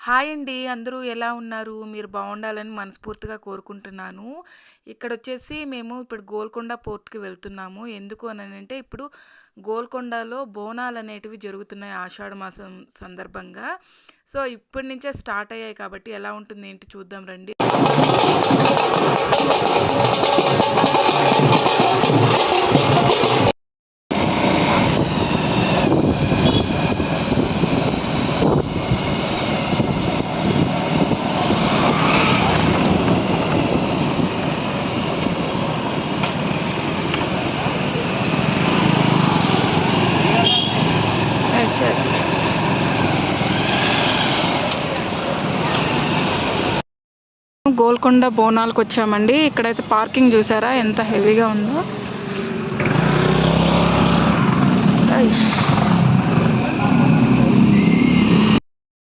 Hi అండి. అందరూ ఎలా ఉన్నారు? మీరు బావుండాలని మనస్ఫూర్తిగా కోరుకుంటున్నాను. ఇక్కడొచ్చేసి మేము ఇప్పుడు గోల్కొండ పోర్ట్‌కి వెళ్తున్నాము. ఎందుకు అనంటే ఇప్పుడు గోల్కొండలో బోనాలనేటివి జరుగుతున్నాయి ఆషాఢ మాసం సందర్భంగా. సో, ఇప్పటి నుంచే స్టార్ట్ అయ్యాయి కాబట్టి ఎలా ఉంటుంది ఏంటి చూద్దాం రండి. గోల్కొండ బోనాలకొచ్చామండి. ఇక్కడైతే పార్కింగ్ చూసారా ఎంత హెవీగా ఉందో.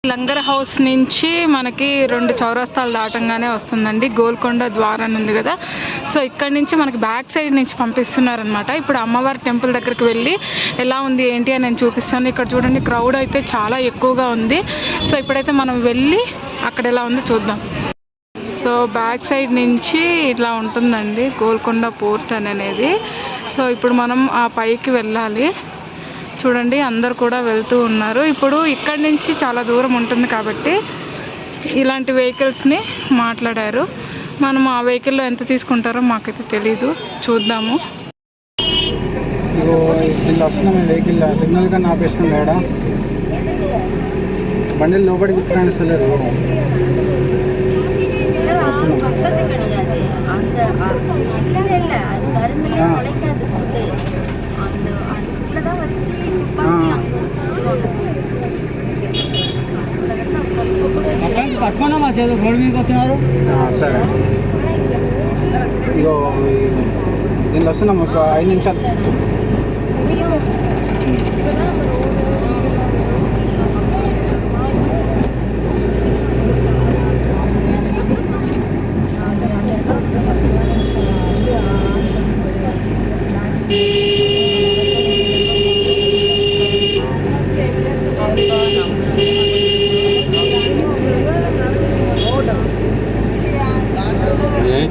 లంగర్ హౌస్ నుంచి మనకి 2 చౌరస్తాలు దాటంగానే వస్తుందండి గోల్కొండ ద్వారం ఉంది కదా. సో ఇక్కడ నుంచి మనకి బ్యాక్ సైడ్ నుంచి పంపిస్తున్నారనమాట. ఇప్పుడు అమ్మవారి టెంపుల్ దగ్గరికి వెళ్ళి ఎలా ఉంది ఏంటి అని నేను చూపిస్తాను. ఇక్కడ చూడండి క్రౌడ్ అయితే చాలా ఎక్కువగా ఉంది. సో ఇప్పుడైతే మనం వెళ్ళి అక్కడ ఎలా ఉందో చూద్దాం. సో బ్యాక్ సైడ్ నుంచి ఇట్లా ఉంటుందండి గోల్కొండ పోర్ట్ అనేది. సో ఇప్పుడు మనం ఆ పైకి వెళ్ళాలి. చూడండి అందరు కూడా వెళ్తూ ఉన్నారు. ఇప్పుడు ఇక్కడి నుంచి చాలా దూరం ఉంటుంది కాబట్టి ఇలాంటి వెహికల్స్ని మాట్లాడారు. మనం ఆ వెహికల్లో ఎంత తీసుకుంటారో మాకైతే తెలీదు, చూద్దాము. వస్తున్నాం వెహికల్ సిగ్నల్ కన్నా ఆపేసినాం మేడం. బండిలు లోపలికి తీసుకురానిస్తలేరు. పట్టుకున్నా మా చేదు రోడ్డు మీదకి వచ్చినారు. సరే ఇగో దీనిలో వస్తున్నాం ఒక 5 నిమిషాలు.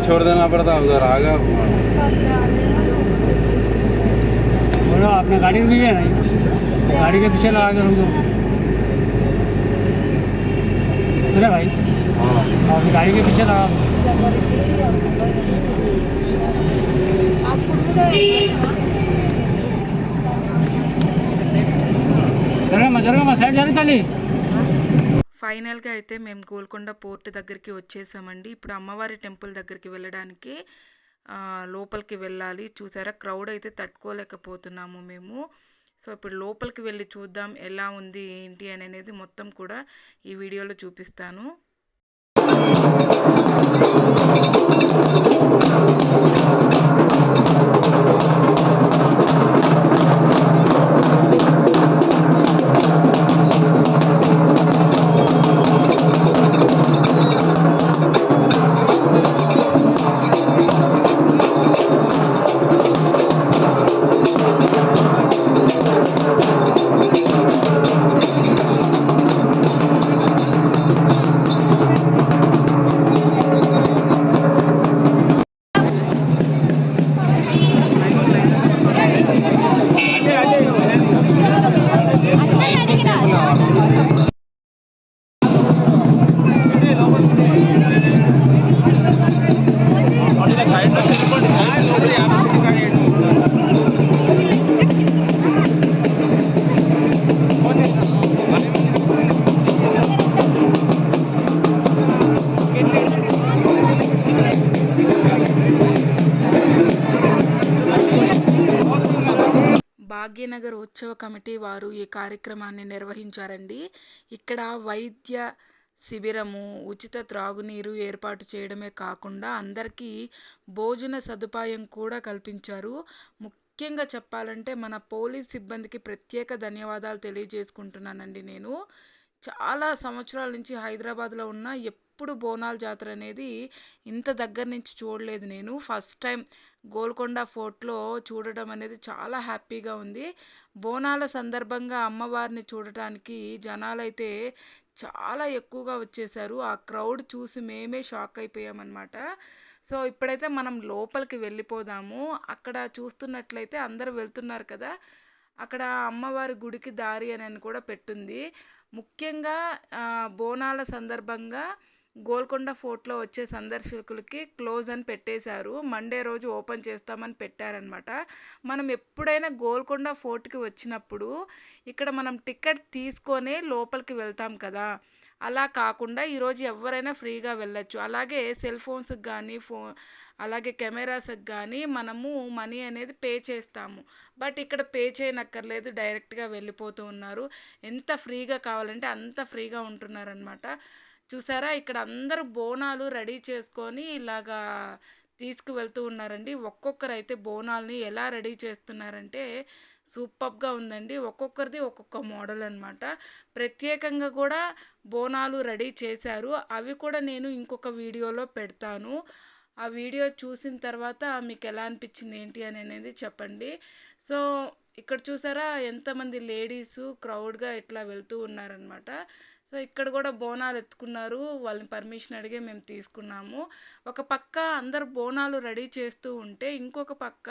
छोड़ देना पड़ता उधर आगा। बोलो आपने गाड़ी भी है नहीं, गाड़ी के पीछे लगा कर हम लोग भाई। हाँ आपने गाड़ी के पीछे लगा जरूर साइड जाने चली। ఫైనల్గా అయితే మేము గోల్కొండ పోర్ట్ దగ్గరికి వచ్చేసామండి. ఇప్పుడు అమ్మవారి టెంపుల్ దగ్గరికి వెళ్ళడానికి లోపలికి వెళ్ళాలి. చూసారా క్రౌడ్ అయితే తట్టుకోలేకపోతున్నాము మేము. సో ఇప్పుడు లోపలికి వెళ్ళి చూద్దాం ఎలా ఉంది ఏంటి అనేది మొత్తం కూడా ఈ వీడియోలో చూపిస్తాను. భాగ్యనగర్ ఉత్సవ కమిటీ వారు ఈ కార్యక్రమాన్ని నిర్వహించారండి. ఇక్కడ వైద్య శిబిరము, ఉచిత త్రాగునీరు ఏర్పాటు చేయడమే కాకుండా అందరికీ భోజన సదుపాయం కూడా కల్పించారు. ముఖ్యంగా చెప్పాలంటే మన పోలీస్ సిబ్బందికి ప్రత్యేక ధన్యవాదాలు తెలియజేసుకుంటున్నానండి నేను. చాలా సంవత్సరాల నుంచి హైదరాబాద్లో ఉన్న ఎప్పుడు బోనాల జాతర అనేది ఇంత దగ్గర నుంచి చూడలేదు నేను. ఫస్ట్ టైం గోల్కొండ ఫోర్ట్లో చూడడం అనేది చాలా హ్యాపీగా ఉంది. బోనాల సందర్భంగా అమ్మవారిని చూడటానికి జనాలైతే చాలా ఎక్కువగా వచ్చేసారు. ఆ క్రౌడ్ చూసి మేమే షాక్ అయిపోయామన్నమాట. సో, ఇప్పుడైతే మనం లోపలికి వెళ్ళిపోదాము. అక్కడ చూస్తున్నట్లయితే అందరూ వెళ్తున్నారు కదా! అక్కడ అమ్మవారి గుడికి దారి అని కూడా పెట్టుంది. ముఖ్యంగా బోనాల సందర్భంగా గోల్కొండ ఫోర్ట్‌లో వచ్చే సందర్శకులకి క్లోజ్ అని పెట్టేశారు. మండే రోజు ఓపెన్ చేస్తామని పెట్టారనమాట. మనం ఎప్పుడైనా గోల్కొండ ఫోర్ట్‌కి వచ్చినప్పుడు ఇక్కడ మనం టికెట్ తీసుకొనే లోపలికి వెళ్తాం కదా! అలా కాకుండా ఈరోజు ఎవ్వరైనా ఫ్రీగా వెళ్ళొచ్చు. అలాగే సెల్ ఫోన్స్‌కి గానీ, అలాగే కెమెరాస్‌కి గానీ మనము మనీ అనేది పే చేస్తాము. బట్ ఇక్కడ పే చేయనక్కర్లేదు. డైరెక్ట్‌గా వెళ్ళిపోతూ ఉన్నారు. ఎంత ఫ్రీగా కావాలంటే అంత ఫ్రీగా ఉంటున్నారనమాట. చూసారా ఇక్కడ అందరూ బోనాలు రెడీ చేసుకొని ఇలాగా తీసుకువెళ్తూ ఉన్నారండి. ఒక్కొక్కరైతే బోనాల్ని ఎలా రెడీ చేస్తున్నారంటే సూపర్‌గా ఉందండి. ఒక్కొక్కరిది ఒక్కొక్క మోడల్ అనమాట. ప్రత్యేకంగా కూడా బోనాలు రెడీ చేశారు. అవి కూడా నేను ఇంకొక వీడియోలో పెడతాను. ఆ వీడియో చూసిన తర్వాత మీకు ఎలా అనిపించింది ఏంటి అనేది చెప్పండి. సో, ఇక్కడ చూసారా ఎంతమంది లేడీసు క్రౌడ్‌గా ఇట్లా వెళ్తూ ఉన్నారనమాట. సో, ఇక్కడ కూడా బోనాలు ఎత్తుకున్నారు. వాళ్ళని పర్మిషన్ అడిగి మేము తీసుకున్నాము. ఒక పక్క అందరు బోనాలు రెడీ చేస్తూ ఉంటే, ఇంకొక పక్క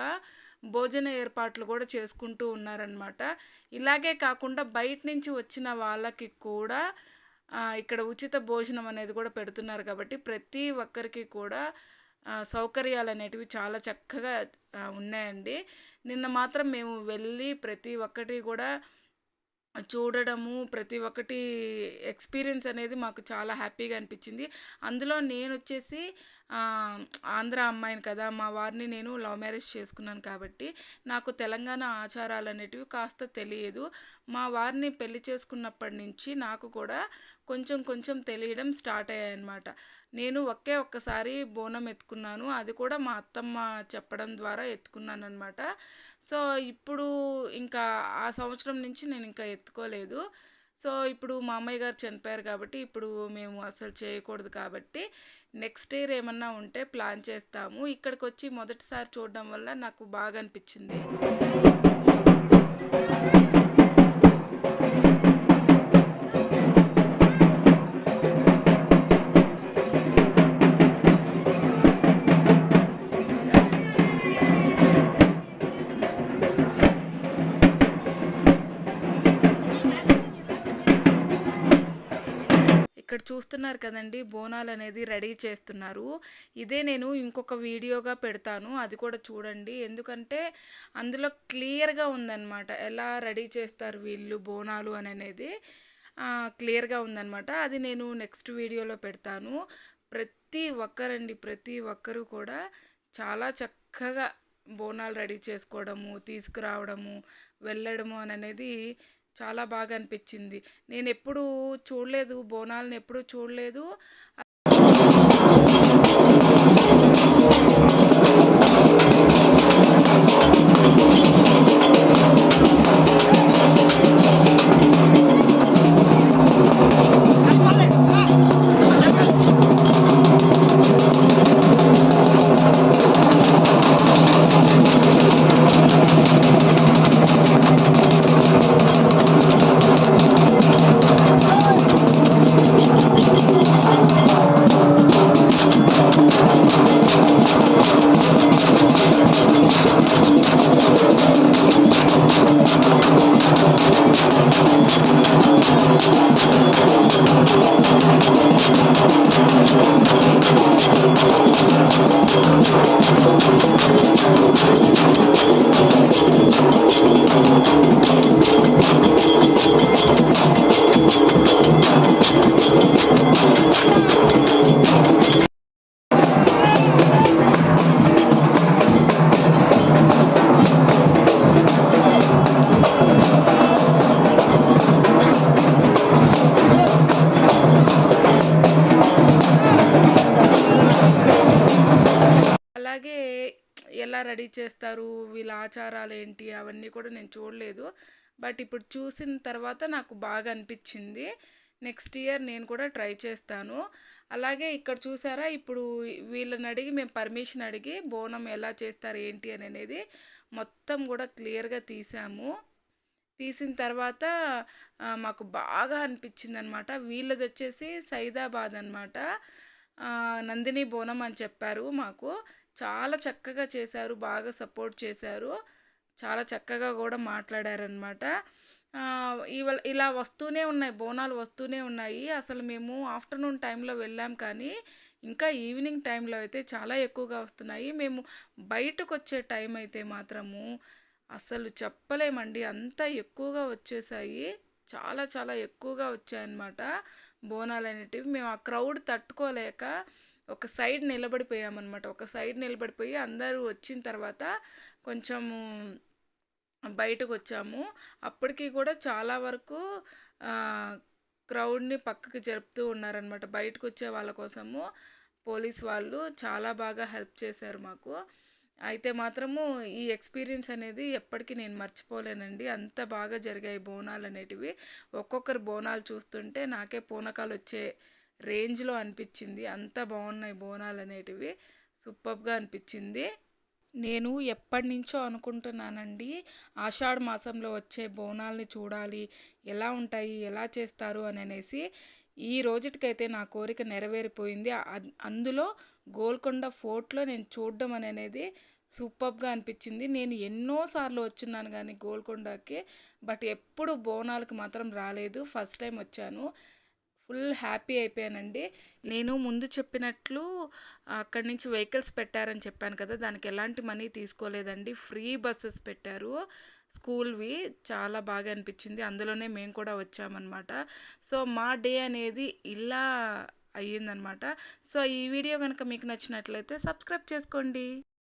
భోజన ఏర్పాట్లు కూడా చేసుకుంటూ ఉన్నారనమాట. ఇలాగే కాకుండా బయట నుంచి వచ్చిన వాళ్ళకి కూడా ఇక్కడ ఉచిత భోజనం అనేది కూడా పెడుతున్నారు కాబట్టి, ప్రతి ఒక్కరికి కూడా సౌకర్యాలనేటివి చాలా చక్కగా ఉన్నాయండి. నిన్న మాత్రం మేము వెళ్ళి ప్రతి ఒక్కటి కూడా చూడడము, ప్రతి ఒక్కటి ఎక్స్‌పీరియన్స్ అనేది మాకు చాలా హ్యాపీగా అనిపించింది. అందులో నేనొచ్చేసి ఆంధ్ర అమ్మాయిని కదా! మా వారిని నేను లవ్ మ్యారేజ్ చేసుకున్నాను కాబట్టి, నాకు తెలంగాణ ఆచారాలనేటివి కాస్త తెలియదు. మా వారిని పెళ్లి చేసుకున్నప్పటి నుంచి నాకు కూడా కొంచెం కొంచెం తెలియడం స్టార్ట్ అయ్యాయన్నమాట. నేను ఒక్కసారి బోనం ఎత్తుకున్నాను. అది కూడా మా అత్తమ్మ చెప్పడం ద్వారా ఎత్తుకున్నాననమాట. సో, ఇప్పుడు ఇంకా ఆ సంవత్సరం నుంచి నేను ఇంకా ఎత్తుకోలేదు. సో, ఇప్పుడు మా అమ్మయ్య గారు చనిపోయారు కాబట్టి, ఇప్పుడు మేము అసలు చేయకూడదు కాబట్టి, నెక్స్ట్ ఇయర్ ఏమన్నా ఉంటే ప్లాన్ చేస్తాము. ఇక్కడికొచ్చి మొదటిసారి చూడడం వల్ల నాకు బాగా అనిపించింది. ఇక్కడ చూస్తున్నారు కదండి బోనాలు అనేది రెడీ చేస్తున్నారు. ఇదే నేను ఇంకొక వీడియోగా పెడతాను. అది కూడా చూడండి. ఎందుకంటే అందులో క్లియర్‌గా ఉందన్నమాట. ఎలా రెడీ చేస్తారు వీళ్ళు బోనాలు అనేది క్లియర్‌గా ఉందన్నమాట. అది నేను నెక్స్ట్ వీడియోలో పెడతాను. ప్రతి ఒక్కరు కూడా చాలా చక్కగా బోనాలు రెడీ చేసుకోవడము, తీసుకురావడము, వెళ్ళడము అనేది చాలా బాగా అనిపించింది. నేనెప్పుడూ చూడలేదు. బోనాలను ఎప్పుడూ చూడలేదు. అలాగే ఎలా రెడీ చేస్తారు, వీళ్ళ ఆచారాలు ఏంటి అవన్నీ కూడా నేను చూడలేదు. బట్ ఇప్పుడు చూసిన తర్వాత నాకు బాగా అనిపించింది. నెక్స్ట్ ఇయర్ నేను కూడా ట్రై చేస్తాను. అలాగే ఇక్కడ చూసారా ఇప్పుడు వీళ్ళని అడిగి మేము పర్మిషన్ అడిగి బోనం ఎలా చేస్తారు ఏంటి అనేది మొత్తం కూడా క్లియర్‌గా తీసాము. తీసిన తర్వాత మాకు బాగా అనిపించింది అనమాట. వీళ్ళది వచ్చేసి సైదాబాద్ అనమాట. నందిని బోనం అని చెప్పారు మాకు. చాలా చక్కగా చేశారు, బాగా సపోర్ట్ చేశారు, చాలా చక్కగా కూడా మాట్లాడారనమాట. ఇవాళ ఇలా వస్తూనే ఉన్నాయి, బోనాలు వస్తూనే ఉన్నాయి. అసలు మేము ఆఫ్టర్నూన్ టైంలో వెళ్ళాం, కానీ ఇంకా ఈవినింగ్ టైంలో అయితే చాలా ఎక్కువగా వస్తున్నాయి. మేము బయటకు వచ్చే టైం అయితే మాత్రము అసలు చెప్పలేమండి, అంత ఎక్కువగా వచ్చేసాయి. చాలా చాలా ఎక్కువగా వచ్చాయన్నమాట బోనాలు అనేటివి. మేము ఆ క్రౌడ్ తట్టుకోలేక ఒక సైడ్ నిలబడిపోయామన్నమాట. ఒక సైడ్ నిలబడిపోయి అందరూ వచ్చిన తర్వాత కొంచెము బయటకు వచ్చాము. అప్పటికి కూడా చాలా వరకు క్రౌడ్ని పక్కకి జరుపుతూ ఉన్నారనమాట. బయటకు వచ్చే వాళ్ళ కోసము పోలీస్ వాళ్ళు చాలా బాగా హెల్ప్ చేశారు మాకు. అయితే మాత్రము ఈ ఎక్స్పీరియన్స్ అనేది ఎప్పటికీ నేను మర్చిపోలేనండి. అంత బాగా జరిగాయి బోనాలు అనేటివి. ఒక్కొక్కరు బోనాలు చూస్తుంటే నాకే పూనకాలు వచ్చే రేంజ్లో అనిపించింది. అంత బాగున్నాయి బోనాలు అనేటివి. సూపర్గా అనిపించింది. నేను ఎప్పటి నుంచో అనుకుంటున్నానండి, ఆషాఢ మాసంలో వచ్చే బోనాల్ని చూడాలి, ఎలా ఉంటాయి, ఎలా చేస్తారు అని అనేసి. ఈ రోజుటికైతే నా కోరిక నెరవేరిపోయింది. అందులో గోల్కొండ ఫోర్ట్లో నేను చూడడం అనేది సూపర్గా అనిపించింది. నేను ఎన్నోసార్లు వచ్చున్నాను కానీ గోల్కొండకి, బట్ ఎప్పుడు బోనాలకు మాత్రం రాలేదు. ఫస్ట్ టైం వచ్చాను. ఫుల్ హ్యాపీ అయిపోయానండి. నేను ముందు చెప్పినట్లు అక్కడి నుంచి వెహికల్స్ పెట్టారని చెప్పాను కదా, దానికి ఎలాంటి మనీ తీసుకోలేదండి. ఫ్రీ బస్సెస్ పెట్టారు, స్కూల్వి. చాలా బాగా అనిపించింది. అందులోనే మేము కూడా వచ్చామన్నమాట. సో మా డే అనేది ఇలా అయ్యిందనమాట. సో ఈ వీడియో కనుక మీకు నచ్చినట్లయితే సబ్స్క్రైబ్ చేసుకోండి.